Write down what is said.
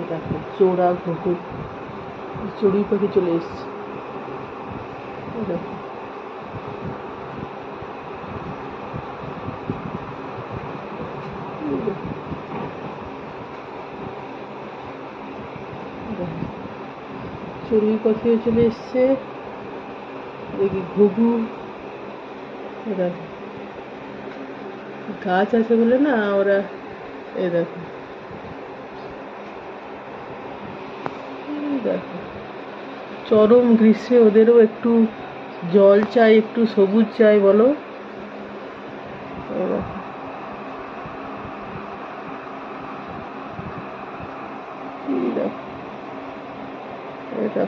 দেখো চোরা ঘুঘু, চড়ুই পাখি চলে এসছে। দেখো চড়ুই পাখিও চলে এসছে, দেখি ঘুঘু। দেখো গাছ আছে বলে না ওরা, দেখো দেখো চরম গ্রীষ্মে ওদেরও একটু জল চাই, একটু সবুজ চাই, বলো। দেখো এটা